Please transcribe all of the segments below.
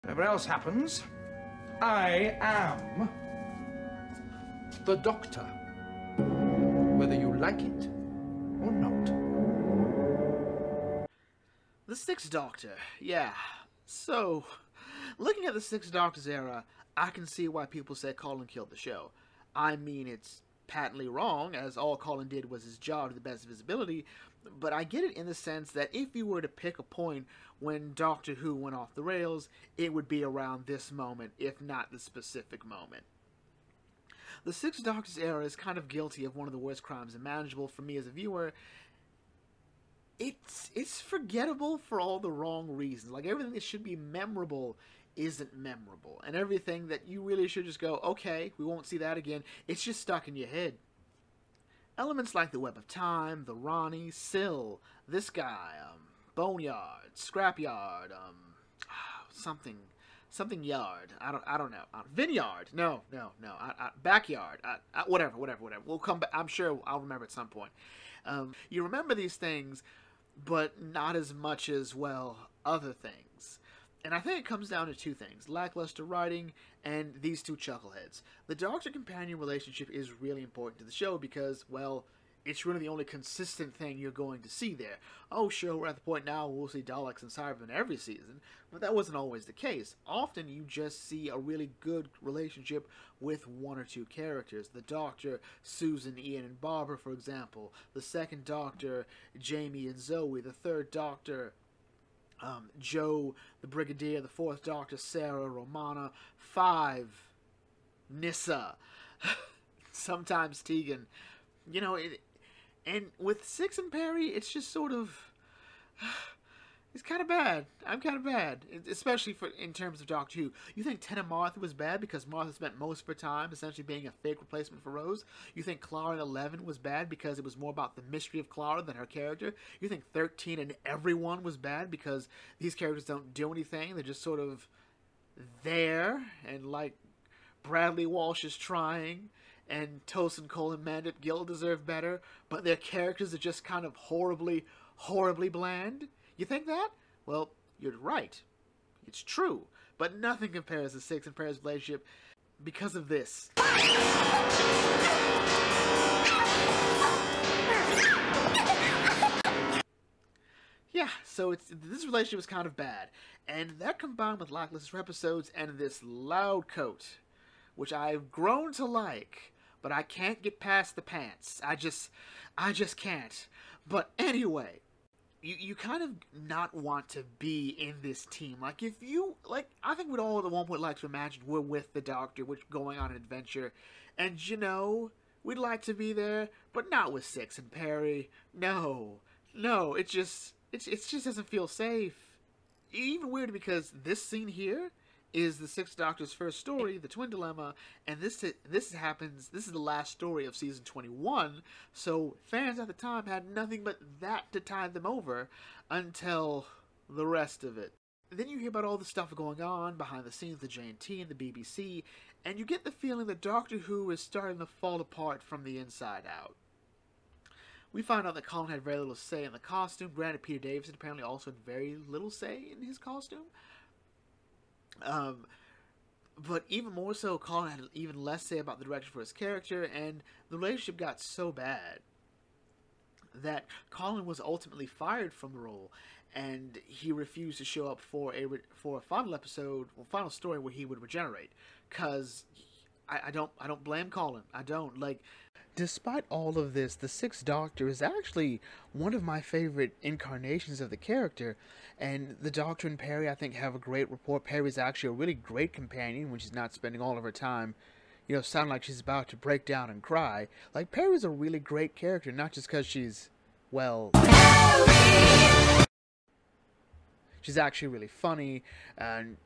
Whatever else happens, I am the Doctor, whether you like it or not. The Sixth Doctor, yeah. So, looking at the Sixth Doctor's era, I can see why people say Colin killed the show. I mean, it's patently wrong, as all Colin did was his job to the best of his ability, but I get it in the sense that if you were to pick a point when Doctor Who went off the rails, it would be around this moment, if not the specific moment. The Sixth Doctor's era is kind of guilty of one of the worst crimes imaginable for me as a viewer. It's forgettable for all the wrong reasons. Like, everything that should be memorable isn't memorable. And everything that you really should just go, okay, we won't see that again, it's just stuck in your head. Elements like the Web of Time, the Ronnie, Syl, this guy, Boneyard, Scrapyard, something yard. I don't know. Vineyard. No. Backyard. Whatever. We'll come back. I'm sure I'll remember at some point. You remember these things, but not as much as, well, other things. And I think it comes down to two things: lackluster writing and these two chuckleheads. The Doctor-companion relationship is really important to the show because, well, it's really the only consistent thing you're going to see there. Oh, sure, we're at the point now we'll see Daleks and Cybermen every season, but that wasn't always the case. Often you just see a really good relationship with one or two characters. The Doctor, Susan, Ian, and Barbara, for example. The Second Doctor, Jamie and Zoe. The Third Doctor, Joe, the Brigadier. The Fourth Doctor, Sarah, Romana. 5, Nyssa. Sometimes Tegan. You know, and with 6 and Perry, it's just sort of, it's kind of bad. I'm kind of bad, especially in terms of Doctor Who. You think 10 and Martha was bad because Martha spent most of her time essentially being a fake replacement for Rose? You think Clara and 11 was bad because it was more about the mystery of Clara than her character? You think 13 and everyone was bad because these characters don't do anything? They're just sort of there, and like Bradley Walsh is trying, and Tosin Cole and Mandip Gill deserve better, but their characters are just kind of horribly, horribly bland? You think that? Well, you're right. It's true. But nothing compares to Six and Perry's relationship because of this. Yeah, so this relationship was kind of bad. And that combined with lackluster episodes and this loud coat, which I've grown to like, but I can't get past the pants. I just can't. But anyway, you kind of not want to be in this team. Like, if you, like, I think we'd all at one point like to imagine we're with the Doctor, which going on an adventure, and you know, we'd like to be there, but not with Six and Perry. No, it just doesn't feel safe. Even weird because this scene here is the Sixth Doctor's first story, The Twin Dilemma, and this is the last story of season 21, so fans at the time had nothing but that to tide them over until the rest of it. Then you hear about all the stuff going on behind the scenes, the JNT and the BBC, and you get the feeling that Doctor Who is starting to fall apart from the inside out. We find out that Colin had very little say in the costume. Granted, Peter Davison apparently also had very little say in his costume. But even more so, Colin had even less say about the direction for his character, and the relationship got so bad that Colin was ultimately fired from the role, and he refused to show up for a final episode, or final story where he would regenerate. Cause I don't blame Colin. I don't. Like, despite all of this, the Sixth Doctor is actually one of my favorite incarnations of the character, and the Doctor and Perry, I think, have a great rapport. Perry's actually a really great companion when she's not spending all of her time, you know, sounding like she's about to break down and cry. Like, Perry's a really great character, not just because she's, well, she's actually really funny, and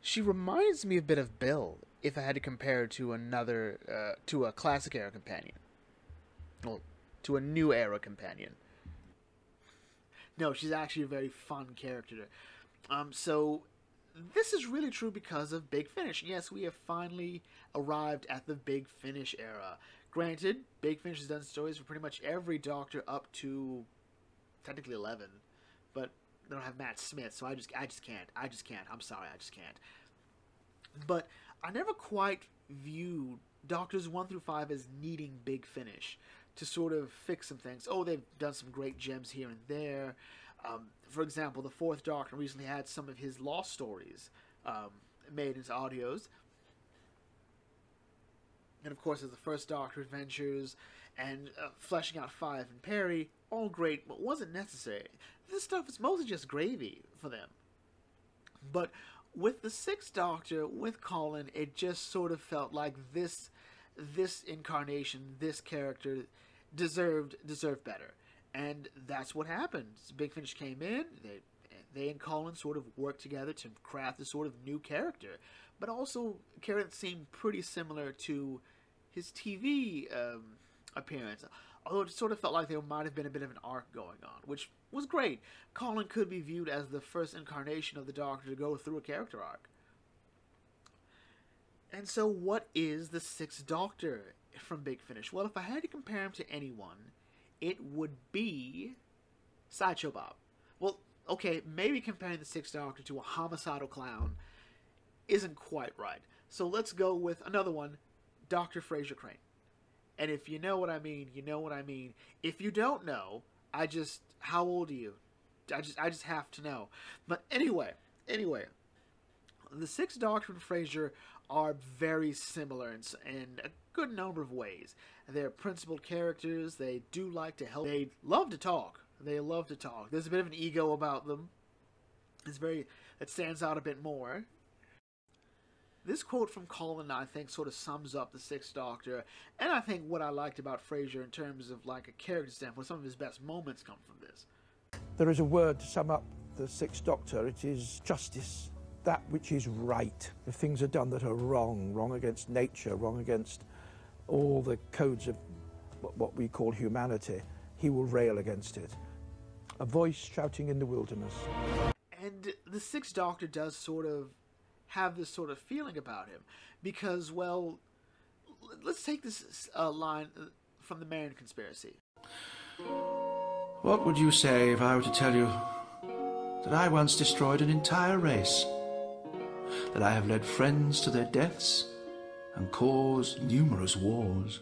she reminds me a bit of Bill, if I had to compare her to another, to a classic era companion. Well, to a new era companion. No, she's actually a very fun character. So, this is really true because of Big Finish. Yes, we have finally arrived at the Big Finish era. Granted, Big Finish has done stories for pretty much every Doctor up to, technically 11. But Matt Smith, so I just can't. I'm sorry, I just can't. But I never quite viewed Doctors 1 through 5 as needing Big Finish to sort of fix some things. Oh, they've done some great gems here and there. For example, the 4th Doctor recently had some of his lost stories made into audios. And of course, there's the 1st Doctor adventures and fleshing out 5 and Perry. All great, but wasn't necessary. This stuff is mostly just gravy for them. But with the 6th Doctor, with Colin, it just sort of felt like this incarnation, this character deserved better. And that's what happened. Big Finish came in, they and Colin sort of worked together to craft this sort of new character. But also, a character that seemed pretty similar to his TV appearance. Although it sort of felt like there might have been a bit of an arc going on, which was great. Colin could be viewed as the first incarnation of the Doctor to go through a character arc. And so what is the 6th Doctor from Big Finish? Well, if I had to compare him to anyone, it would be Sideshow Bob. Well, okay, maybe comparing the 6th Doctor to a homicidal clown isn't quite right. So let's go with another one, Dr. Fraser Crane. And if you know what I mean, you know what I mean. If you don't know, how old are you? I just have to know. But anyway, the 6th Doctor and Fraser are very similar in a good number of ways. They're principled characters. They do like to help. They love to talk. There's a bit of an ego about them. It stands out a bit more. This quote from Colin, I think, sort of sums up the 6th Doctor, and I think what I liked about Fraser in terms of like a character standpoint, some of his best moments come from this. There is a word to sum up the 6th Doctor. It is justice. That which is right. If things are done that are wrong against nature, wrong against all the codes of what we call humanity, he will rail against it. A voice shouting in the wilderness. And the 6th Doctor does sort of have this sort of feeling about him because, well, let's take this line from the MARIAN conspiracy. What would you say if I were to tell you that I once destroyed an entire race, that I have led friends to their deaths and caused numerous wars,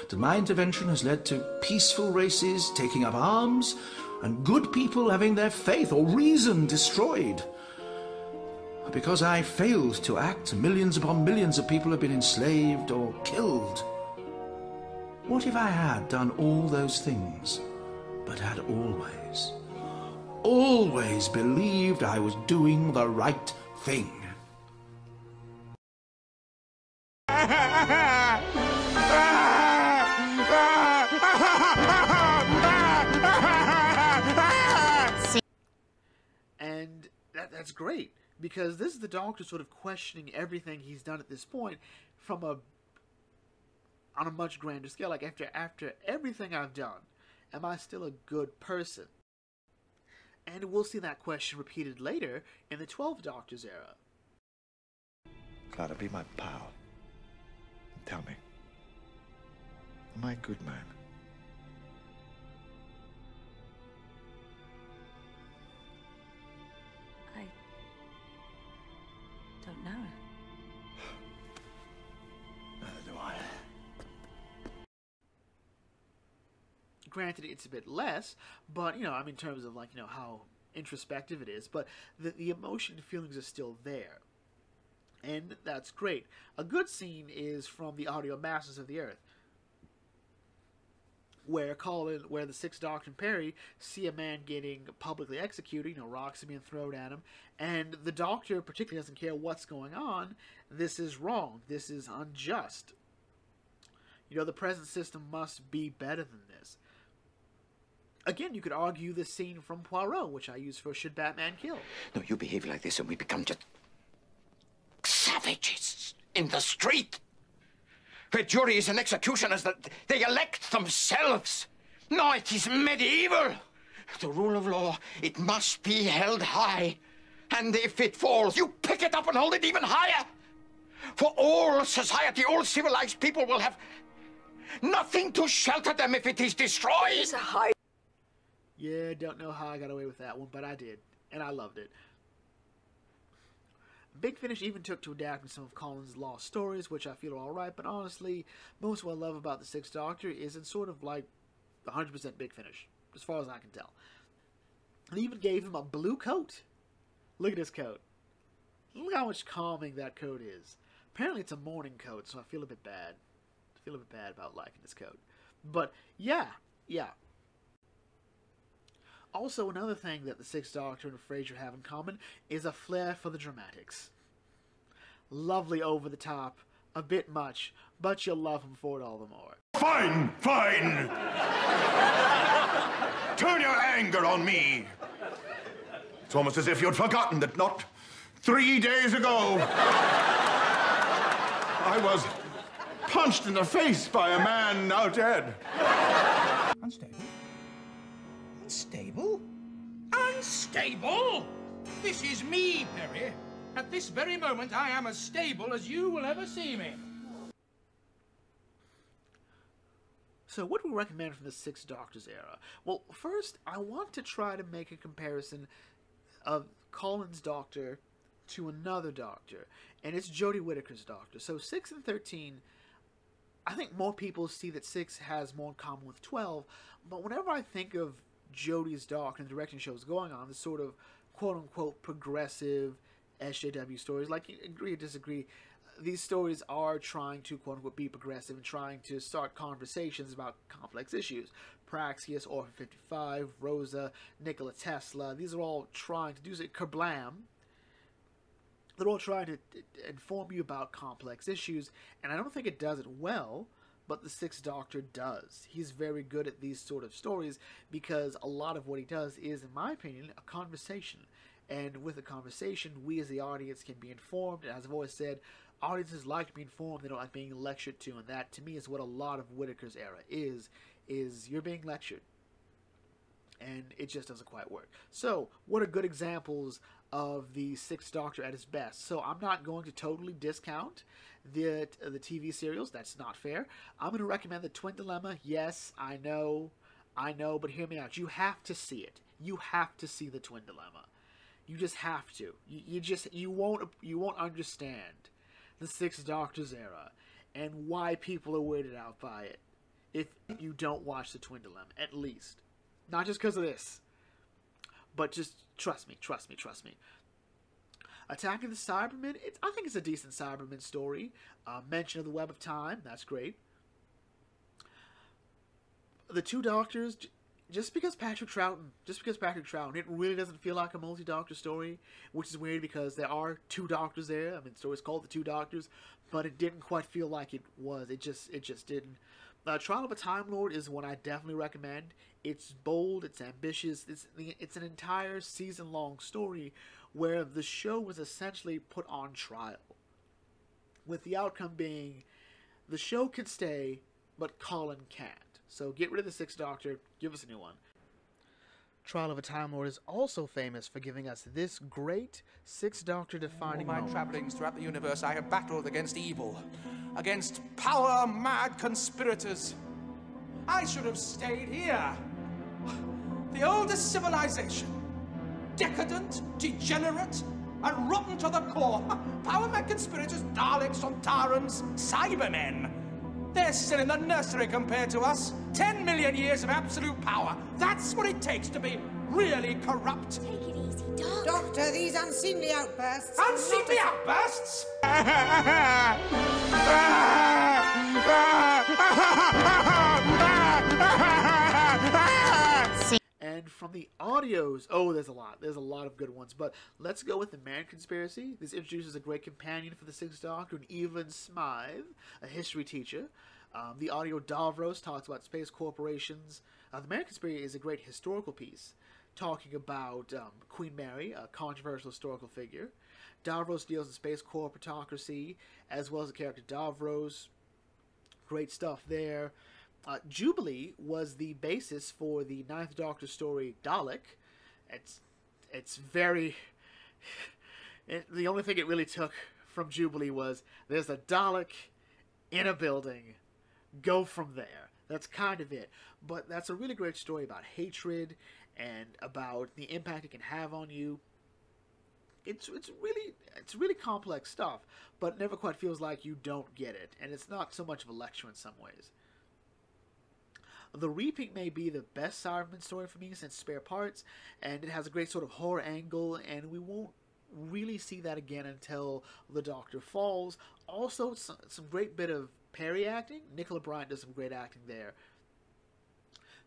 that my intervention has led to peaceful races taking up arms and good people having their faith or reason destroyed? Because I failed to act, millions upon millions of people have been enslaved or killed. What if I had done all those things, but had always believed I was doing the right thing? And that's great. Because this is the Doctor sort of questioning everything he's done at this point on a much grander scale. Like, after everything I've done, am I still a good person? And we'll see that question repeated later in the 12th Doctor's era. Clara, be my pal. Tell me, am I a good man? Don't know. Neither do I. Granted, it's a bit less, but, in terms of, how introspective it is, but the emotion and feelings are still there. And that's great. A good scene is from the audio Masters of the Earth, where the 6th Doctor and Perry see a man getting publicly executed, rocks are being thrown at him, and the Doctor particularly doesn't care what's going on. This is wrong. This is unjust. The present system must be better than this. Again, you could argue this scene from Poirot, which I use for Should Batman Kill? No, you behave like this and we become just savages in the street. Where juries and executioners, that they elect themselves. No, it is medieval. The rule of law, it must be held high. And if it falls, you pick it up and hold it even higher. For all society, all civilized people will have nothing to shelter them if it is destroyed. Yeah, don't know how I got away with that one, but I did, and I loved it. Big Finish even took to adapting some of Collins' lost stories, which I feel are alright, but honestly, most of what I love about the Sixth Doctor is it's sort of like 100% Big Finish, as far as I can tell. They even gave him a blue coat. Look at his coat. Look how much calming that coat is. Apparently it's a morning coat, so I feel a bit bad. I feel a bit bad about liking this coat. But, yeah. Also, another thing that the Sixth Doctor and Frasier have in common is a flair for the dramatics. Lovely over the top, a bit much, but you'll love him for it all the more. Fine! Turn your anger on me. It's almost as if you'd forgotten that not 3 days ago I was punched in the face by a man now dead. Unstable? Unstable? Unstable? This is me, Perry. At this very moment, I am as stable as you will ever see me. So what do we recommend from the Sixth Doctor's era? Well, first, I want to try to make a comparison of Collins' Doctor to another Doctor, and it's Jodie Whittaker's Doctor. So 6 and 13, I think more people see that 6 has more in common with 12, but whenever I think of Jodie's Doctor and the directing shows going on, this sort of quote-unquote progressive SJW stories, like, agree or disagree, these stories are trying to quote-unquote be progressive and trying to start conversations about complex issues. Praxius, Orphan 55, Rosa, Nikola Tesla, these are all trying to do it. Kerblam. They're all trying to inform you about complex issues, and I don't think it does it well, but the Sixth Doctor does. He's very good at these sort of stories because a lot of what he does is, in my opinion, a conversation. And with a conversation, we as the audience can be informed, and as I've always said, audiences like to be informed, they don't like being lectured to, and that, to me, is what a lot of Whittaker's era is you're being lectured. And it just doesn't quite work. So, what are good examples of the Sixth Doctor at his best? So, I'm not going to totally discount the TV serials. That's not fair. I'm going to recommend The Twin Dilemma. Yes, I know, but hear me out. You have to see it. You have to see The Twin Dilemma. You just have to. You won't understand the Sixth Doctor's era and why people are weirded out by it if you don't watch The Twin Dilemma, at least. Not just because of this, but just trust me. Attacking the Cybermen, I think it's a decent Cybermen story. Mention of the Web of Time, that's great. The Two Doctors, just because Patrick Troughton, it really doesn't feel like a multi-Doctor story, which is weird because there are two Doctors there. I mean, the story's called The Two Doctors, but it didn't quite feel like it was. It just didn't. Trial of a Time Lord is one I definitely recommend. It's bold, it's ambitious, it's an entire season-long story where the show was essentially put on trial, with the outcome being the show can stay, but Colin can't. So get rid of the Sixth Doctor, give us a new one. Trial of a Time Lord is also famous for giving us this great Sixth Doctor defining All my moment. travellings throughout the universe, I have battled against evil, against power-mad conspirators. I should have stayed here. The oldest civilization. Decadent, degenerate, and rotten to the core. Power-mad conspirators, Daleks, Sontarans, Cybermen. They're still in the nursery compared to us. 10 million years of absolute power. That's what it takes to be really corrupt. Take it easy, Doc. Doctor, these unseemly outbursts... Unseemly outbursts? And from the audios, oh, there's a lot of good ones, but let's go with the Man Conspiracy. This introduces a great companion for the Sixth Doctor, and Evelyn Smythe, a history teacher. The audio Davros talks about space corporations. The Man Conspiracy is a great historical piece, talking about Queen Mary, a controversial historical figure. Davros deals in space corporatocracy, as well as the character Davros. Great stuff there. Jubilee was the basis for the Ninth Doctor story Dalek. It's very... the only thing it really took from Jubilee was there's a Dalek in a building. Go from there. That's kind of it. But that's a really great story about hatred and about the impact it can have on you. It's really complex stuff, but never quite feels like you don't get it, and it's not so much of a lecture in some ways. The Reaping may be the best Cyberman story for me since Spare Parts, and it has a great sort of horror angle, and we won't really see that again until the Doctor falls. Also, some great bit of Perry acting. Nicola Bryant does some great acting there.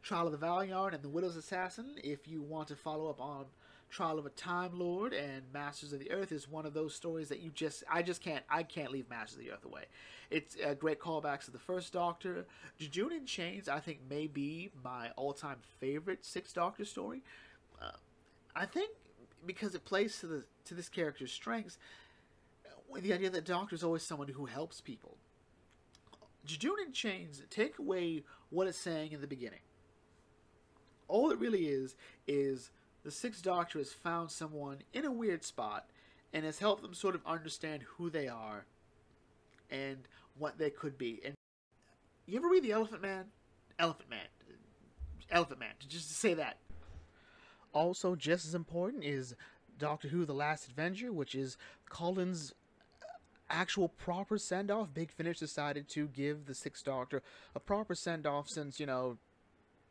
Trial of the Valiant and the Widow's Assassin, if you want to follow up on Trial of a Time Lord and Masters of the Earth, is one of those stories that I can't leave Masters of the Earth away. It's great callbacks to the first Doctor. Jejune in Chains, I think, may be my all-time favorite Sixth Doctor story. I think because it plays to this character's strengths, the idea that Doctor is always someone who helps people. Jejune in Chains, take away what it's saying in the beginning. All it really is the Sixth Doctor has found someone in a weird spot and has helped them sort of understand who they are and what they could be. And you ever read The Elephant Man? Elephant Man, just to say that. Also, just as important is Doctor Who: The Last Adventure, which is Colin's actual proper send-off. Big Finish decided to give the Sixth Doctor a proper send-off since, you know,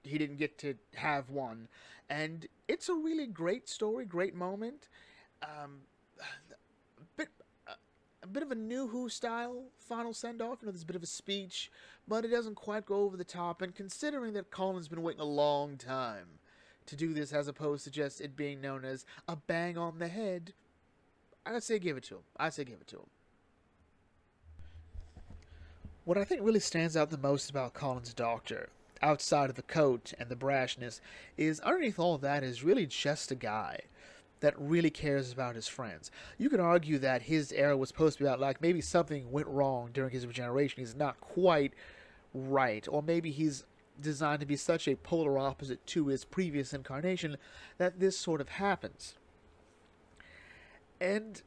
he didn't get to have one. And it's a really great story, great moment. A bit of a New Who style final send-off. You know, there's a bit of a speech, but it doesn't quite go over the top. And considering that Colin's been waiting a long time to do this, as opposed to just it being known as a bang on the head, I'd say give it to him. What I think really stands out the most about Colin's Doctor, outside of the coat and the brashness, is underneath all of that is really just a guy that really cares about his friends. You could argue that his era was supposed to be about, like, maybe something went wrong during his regeneration. He's not quite right. Or maybe he's designed to be such a polar opposite to his previous incarnation that this sort of happens. And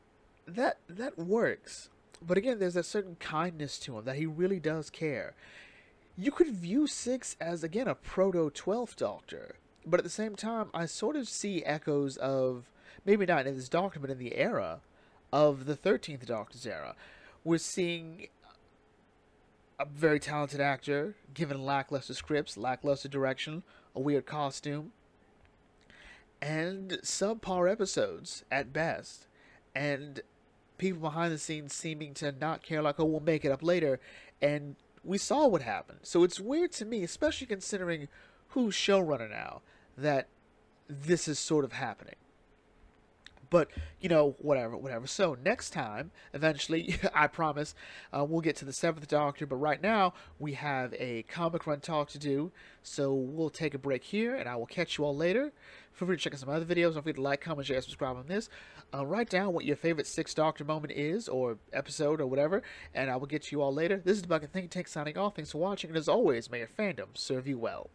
that works. But again, there's a certain kindness to him, that he really does care. You could view Six as, again, a proto-12th Doctor, but at the same time, I sort of see echoes of, maybe not in this Doctor, but in the era of the 13th Doctor's era. We're seeing a very talented actor, given lackluster scripts, lackluster direction, a weird costume, and subpar episodes at best, and people behind the scenes seeming to not care, like, oh, we'll make it up later, and we saw what happened. So it's weird to me, especially considering who's showrunner now, that this is sort of happening. But, you know, whatever. So next time, eventually, I promise, we'll get to the 7th Doctor. But right now, we have a comic run talk to do. So we'll take a break here, and I will catch you all later. Feel free to check out some other videos. Don't forget to like, comment, share, subscribe on this. Write down what your favorite Sixth Doctor moment is, or episode, or whatever, and I will get to you all later. This is the Bucket Think Tank signing off. Thanks for watching, and as always, may your fandom serve you well.